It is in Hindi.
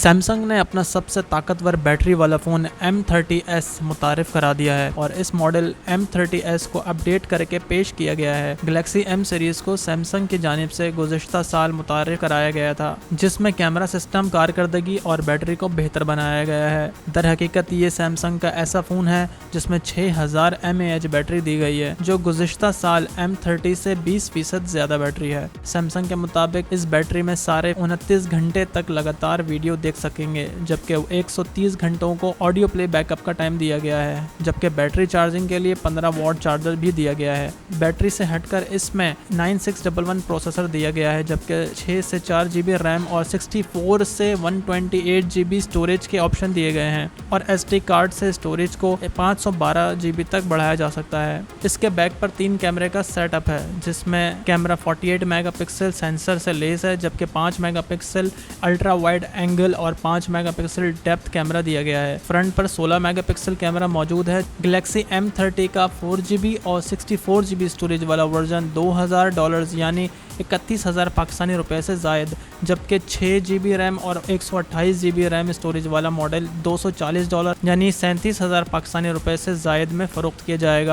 सैमसंग ने अपना सबसे ताकतवर बैटरी वाला फ़ोन M30s मुतारिफ करा दिया है और इस मॉडल M30s को अपडेट करके पेश किया गया है। गैलेक्सी M सीरीज़ को सैमसंग की जानिब से गुज़िश्ता साल मुतारिफ कराया गया था, जिसमें कैमरा सिस्टम, कारकर्दगी और बैटरी को बेहतर बनाया गया है। दर हकीकत ये सैमसंग का ऐसा फ़ोन है जिसमें 6000 mAh बैटरी दी गई है, जो गुज़िश्ता साल M30 से 20% ज़्यादा बैटरी है। सैमसंग के मुताबिक इस बैटरी में सारे 29 घंटे तक लगातार वीडियो देख सकेंगे, जबकि 130 घंटों को ऑडियो प्ले बैकअप का टाइम दिया गया है, जबकि बैटरी चार्जिंग के लिए 15 वॉट चार्जर भी दिया गया है। बैटरी से हटकर इसमें 9611 प्रोसेसर दिया गया है, जबकि 6 से 4 GB रैम और 64 से 128 GB स्टोरेज के ऑप्शन दिए गए हैं और SD कार्ड से स्टोरेज को 512 GB तक बढ़ाया जा सकता है। इसके बैक पर 3 कैमरे का सेटअप है, जिसमें कैमरा 48 मेगापिक्सल सेंसर से लेस है, जबकि 5 मेगापिक्सल अल्ट्रा वाइड एंगल और 5 मेगापिक्सल डेप्थ कैमरा दिया गया है। फ्रंट पर 16 मेगापिक्सल कैमरा मौजूद है। गैलेक्सी M30 का 4GB और 64GB स्टोरेज वाला वर्जन $2000 यानी 31,000 पाकिस्तानी रुपए से जायद, जबकि 6GB रैम और 128GB रैम स्टोरेज वाला मॉडल $240 यानी 37,000 पाकिस्तानी रुपए से जायद में फ़रोख्त किया जाएगा।